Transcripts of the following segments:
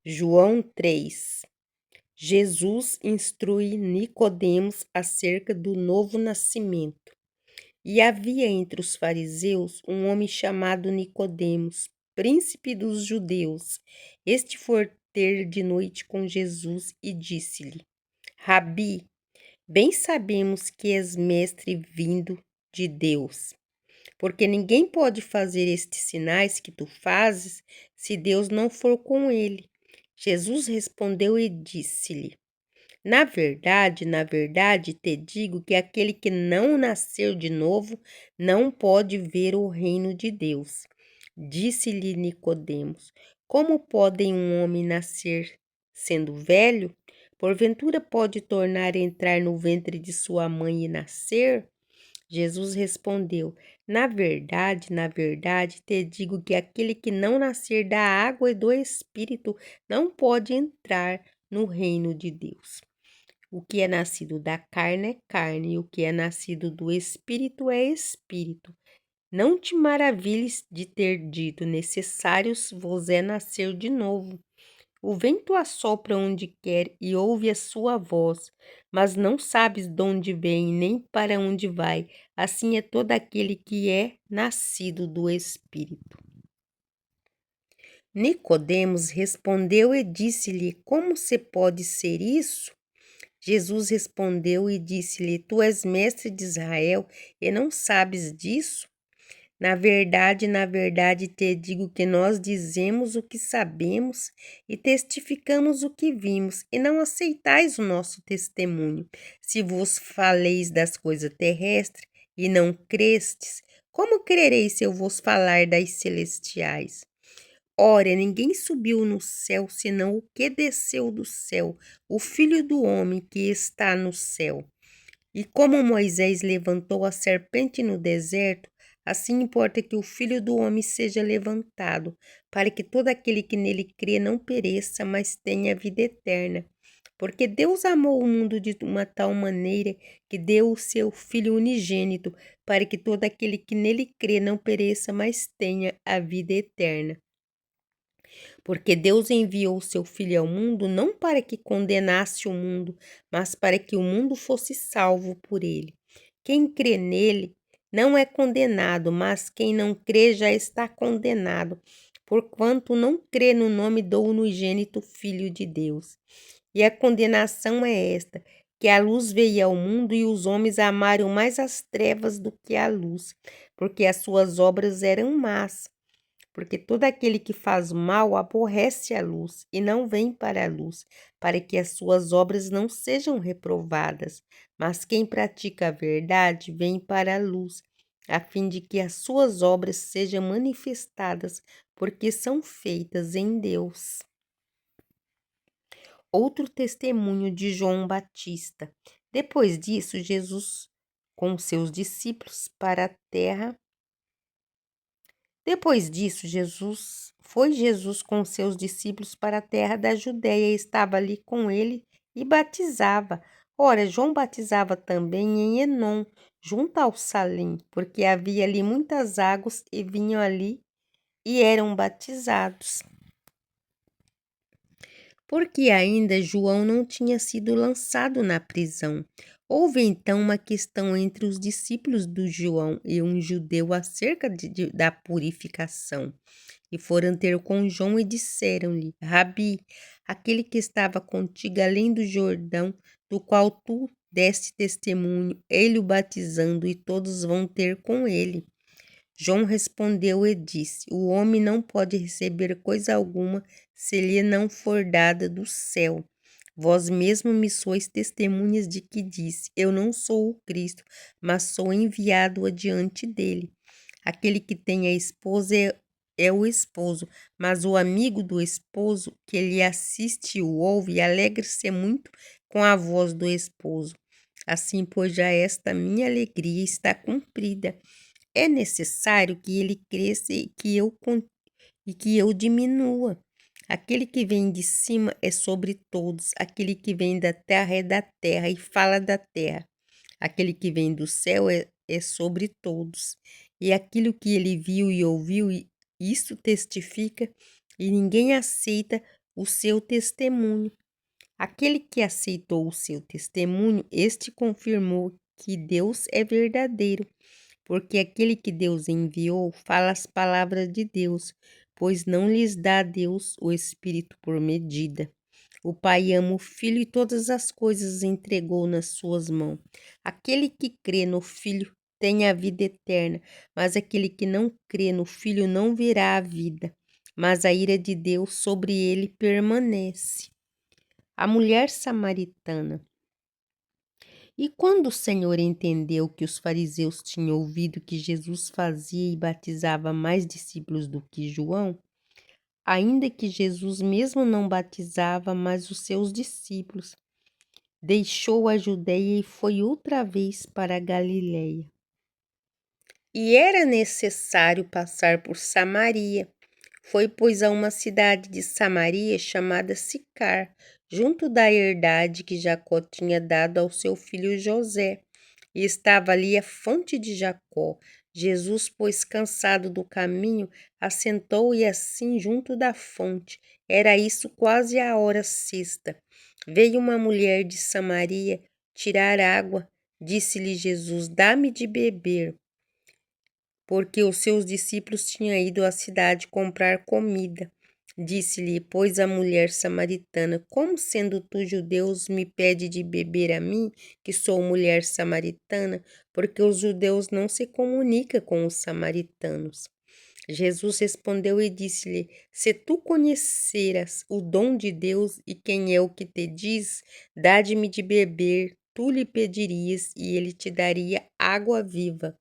João 3. Jesus instrui Nicodemos acerca do novo nascimento. E havia entre os fariseus um homem chamado Nicodemos, príncipe dos judeus. Este foi ter de noite com Jesus e disse-lhe: Rabi, bem sabemos que és mestre vindo de Deus, porque ninguém pode fazer estes sinais que tu fazes se Deus não for com ele. Jesus respondeu e disse-lhe: na verdade, te digo que aquele que não nasceu de novo não pode ver o reino de Deus. Disse-lhe Nicodemos: Como pode um homem nascer sendo velho? Porventura pode tornar a entrar no ventre de sua mãe e nascer? Jesus respondeu: na verdade, te digo que aquele que não nascer da água e do Espírito não pode entrar no reino de Deus. O que é nascido da carne é carne, e o que é nascido do Espírito é Espírito. Não te maravilhes de ter dito: necessários vos é nascer de novo. O vento assopra onde quer e ouve a sua voz, mas não sabes de onde vem nem para onde vai. Assim é todo aquele que é nascido do Espírito. Nicodemos respondeu e disse-lhe: Como se pode ser isso? Jesus respondeu e disse-lhe: Tu és mestre de Israel e não sabes disso? Na verdade, te digo que nós dizemos o que sabemos e testificamos o que vimos, e não aceitais o nosso testemunho. Se vos faleis das coisas terrestres e não crestes, como crereis se eu vos falar das celestiais? Ora, ninguém subiu no céu senão o que desceu do céu, o Filho do homem que está no céu. E como Moisés levantou a serpente no deserto, assim importa que o Filho do homem seja levantado, para que todo aquele que nele crê não pereça, mas tenha vida eterna. Porque Deus amou o mundo de uma tal maneira que deu o seu Filho unigênito, para que todo aquele que nele crê não pereça, mas tenha a vida eterna. Porque Deus enviou o seu Filho ao mundo não para que condenasse o mundo, mas para que o mundo fosse salvo por ele. Quem crê nele não é condenado, mas quem não crê já está condenado, porquanto não crê no nome do unigênito Filho de Deus. E a condenação é esta, que a luz veio ao mundo e os homens amaram mais as trevas do que a luz, porque as suas obras eram más. Porque todo aquele que faz mal aborrece a luz e não vem para a luz, para que as suas obras não sejam reprovadas. Mas quem pratica a verdade vem para a luz, a fim de que as suas obras sejam manifestadas, porque são feitas em Deus. Outro testemunho de João Batista. Depois disso, Jesus com seus discípulos para a terra. Depois disso, Jesus com seus discípulos para a terra da Judéia e estava ali com ele e batizava. Ora, João batizava também em Enom, junto ao Salim, porque havia ali muitas águas e vinham ali e eram batizados. Porque ainda João não tinha sido lançado na prisão. Houve então uma questão entre os discípulos do João e um judeu acerca da purificação. E foram ter com João e disseram-lhe: Rabi, aquele que estava contigo além do Jordão, do qual tu deste testemunho, ele o batizando, e todos vão ter com ele. João respondeu e disse: O homem não pode receber coisa alguma se lhe não for dada do céu. Vós mesmo me sois testemunhas de que disse: Eu não sou o Cristo, mas sou enviado adiante dele. Aquele que tem a esposa é o esposo, mas o amigo do esposo que lhe assiste o ouve e alegra-se muito com a voz do esposo. Assim, pois, já esta minha alegria está cumprida. É necessário que ele cresça e que eu diminua. Aquele que vem de cima é sobre todos, aquele que vem da terra é da terra e fala da terra. Aquele que vem do céu é sobre todos. E aquilo que ele viu e ouviu, isso testifica, e ninguém aceita o seu testemunho. Aquele que aceitou o seu testemunho, este confirmou que Deus é verdadeiro, porque aquele que Deus enviou fala as palavras de Deus, pois não lhes dá a Deus o Espírito por medida. O Pai ama o Filho e todas as coisas entregou nas suas mãos. Aquele que crê no Filho tem a vida eterna, mas aquele que não crê no Filho não verá a vida, mas a ira de Deus sobre ele permanece. A mulher samaritana. E quando o Senhor entendeu que os fariseus tinham ouvido que Jesus fazia e batizava mais discípulos do que João, ainda que Jesus mesmo não batizava, mas os seus discípulos, deixou a Judeia e foi outra vez para a Galiléia. E era necessário passar por Samaria. Foi, pois, a uma cidade de Samaria chamada Sicar, junto da herdade que Jacó tinha dado ao seu filho José. E estava ali a fonte de Jacó. Jesus, pois, cansado do caminho, assentou e assim junto da fonte. Era isso quase a hora sexta. Veio uma mulher de Samaria tirar água. Disse-lhe Jesus: Dá-me de beber, porque os seus discípulos tinham ido à cidade comprar comida. Disse-lhe, pois, a mulher samaritana: Como sendo tu judeus me pede de beber a mim, que sou mulher samaritana? Porque os judeus não se comunicam com os samaritanos. Jesus respondeu e disse-lhe: Se tu conheceras o dom de Deus e quem é o que te diz, dá-me de beber, tu lhe pedirias e ele te daria água viva.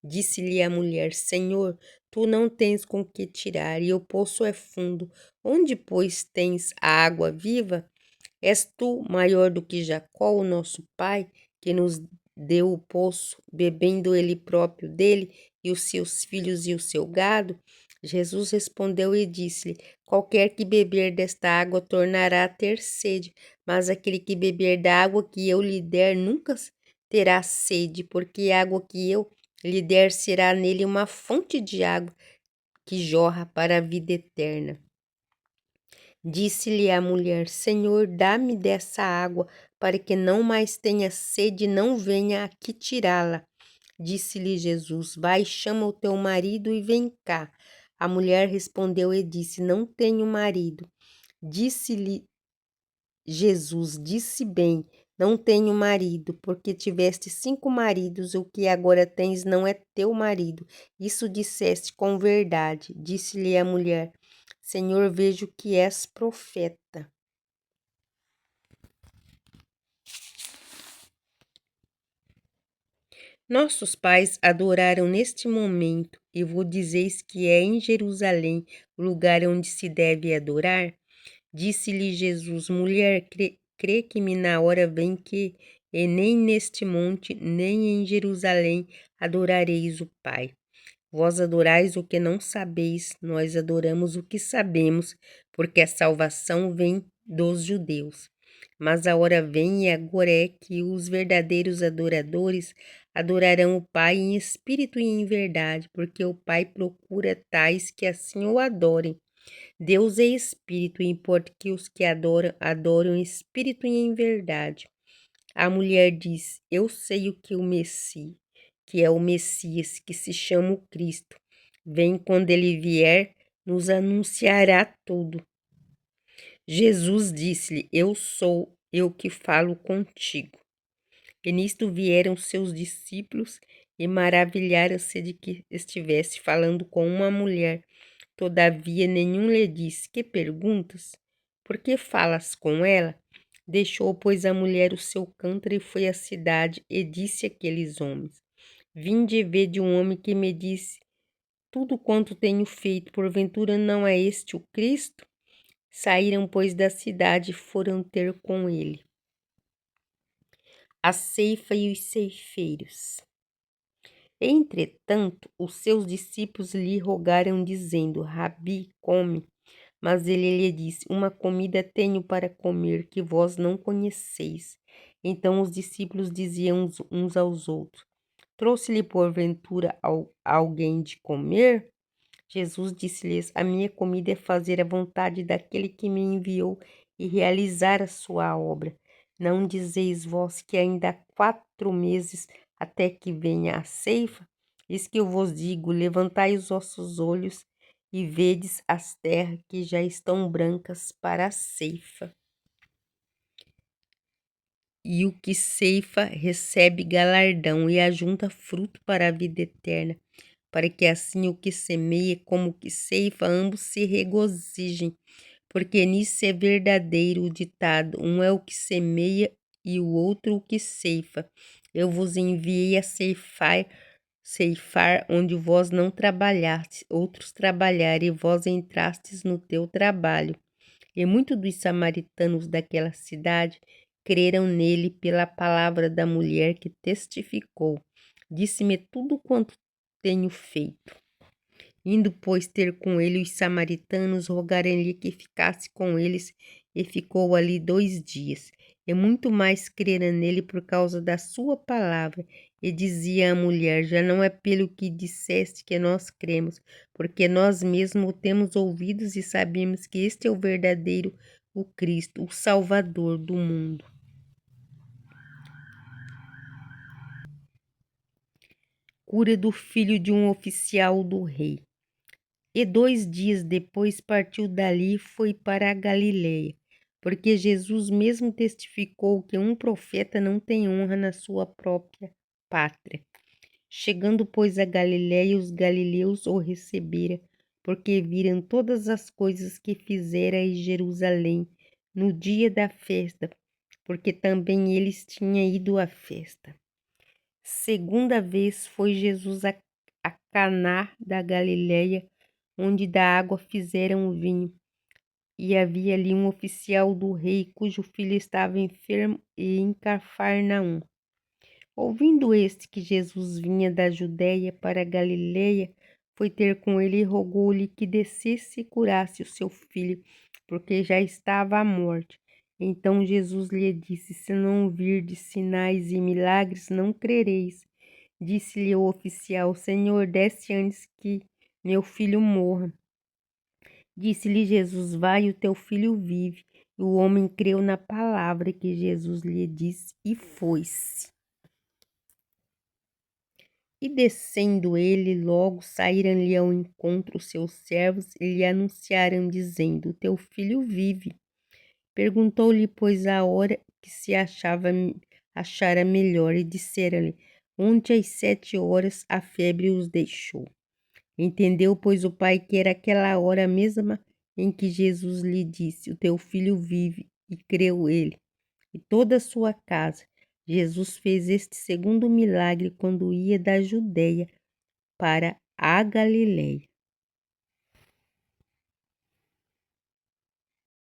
Disse-lhe a mulher: Senhor, tu não tens com que tirar, e o poço é fundo. Onde, pois, tens a água viva? És tu maior do que Jacó, o nosso pai, que nos deu o poço, bebendo ele próprio dele, e os seus filhos e o seu gado? Jesus respondeu e disse-lhe: Qualquer que beber desta água tornará a ter sede, mas aquele que beber da água que eu lhe der nunca terá sede, porque a água que eu lhe der será nele uma fonte de água que jorra para a vida eterna. Disse-lhe a mulher: Senhor, dá-me dessa água, para que não mais tenha sede e não venha aqui tirá-la. Disse-lhe Jesus: Vai, chama o teu marido e vem cá. A mulher respondeu e disse: Não tenho marido. Disse-lhe Jesus: Disse bem, não tenho marido, porque tiveste 5 maridos, o que agora tens não é teu marido. Isso disseste com verdade. Disse-lhe a mulher: Senhor, vejo que és profeta. Nossos pais adoraram neste momento, e vos dizeis que é em Jerusalém o lugar onde se deve adorar? Disse-lhe Jesus: Mulher, crê que me na hora vem que, e nem neste monte, nem em Jerusalém adorareis o Pai. Vós adorais o que não sabeis, nós adoramos o que sabemos, porque a salvação vem dos judeus. Mas a hora vem e agora é que os verdadeiros adoradores adorarão o Pai em espírito e em verdade, porque o Pai procura tais que assim o adorem. Deus é espírito, e importa que os que adoram, adoram em espírito e em verdade. A mulher diz: Eu sei o que o Messias, que é o Messias, que se chama o Cristo. Vem, quando ele vier, nos anunciará tudo. Jesus disse-lhe: Eu sou eu que falo contigo. E nisto vieram seus discípulos e maravilharam-se de que estivesse falando com uma mulher. Todavia nenhum lhe disse: Que perguntas? Por que falas com ela? Deixou, pois, a mulher o seu cântaro e foi à cidade e disse àqueles homens: Vinde e vede um homem que me disse tudo quanto tenho feito. Porventura não é este o Cristo? Saíram, pois, da cidade e foram ter com ele. A ceifa e os ceifeiros. Entretanto, os seus discípulos lhe rogaram, dizendo: Rabi, come. Mas ele lhe disse: Uma comida tenho para comer que vós não conheceis. Então os discípulos diziam uns aos outros: Trouxe-lhe porventura alguém de comer? Jesus disse-lhes: A minha comida é fazer a vontade daquele que me enviou e realizar a sua obra. Não dizeis vós que ainda há 4 meses até que venha a ceifa? Eis que eu vos digo: levantai os vossos olhos e vedes as terras que já estão brancas para a ceifa. E o que ceifa recebe galardão e ajunta fruto para a vida eterna, para que assim o que semeia como o que ceifa ambos se regozijem, porque nisso é verdadeiro o ditado: um é o que semeia e o outro o que ceifa. Eu vos enviei a ceifar onde vós não trabalhastes, outros trabalharem, e vós entrastes no teu trabalho. E muitos dos samaritanos daquela cidade creram nele pela palavra da mulher que testificou: Disse-me tudo quanto tenho feito. Indo, pois, ter com ele os samaritanos, rogaram-lhe que ficasse com eles, e ficou ali 2 dias. E muito mais creram nele por causa da sua palavra. E dizia a mulher: Já não é pelo que disseste que nós cremos, porque nós mesmos o temos ouvidos e sabemos que este é o verdadeiro, o Cristo, o Salvador do mundo. Cura do filho de um oficial do rei. E 2 dias depois partiu dali e foi para a Galileia, porque Jesus mesmo testificou que um profeta não tem honra na sua própria pátria. Chegando, pois, a Galileia, os galileus o receberam, porque viram todas as coisas que fizera em Jerusalém no dia da festa, porque também eles tinham ido à festa. Segunda vez foi Jesus a Caná da Galileia, onde da água fizeram vinho. E havia ali um oficial do rei, cujo filho estava enfermo, e em Cafarnaum. Ouvindo este que Jesus vinha da Judéia para a Galileia, foi ter com ele e rogou-lhe que descesse e curasse o seu filho, porque já estava à morte. Então Jesus lhe disse: Se não virdes sinais e milagres, não crereis. Disse-lhe o oficial: Senhor, desce antes que meu filho morra. Disse-lhe Jesus: Vai, o teu filho vive. E o homem creu na palavra que Jesus lhe disse e foi-se. E descendo ele, logo saíram-lhe ao encontro os seus servos e lhe anunciaram, dizendo: Teu filho vive. Perguntou-lhe, pois, a hora que se achara melhor, e disseram-lhe: Ontem às 7 horas a febre os deixou. Entendeu, pois, o pai que era aquela hora mesma em que Jesus lhe disse: O teu filho vive, e creu ele, e toda a sua casa. Jesus fez este segundo milagre quando ia da Judeia para a Galileia.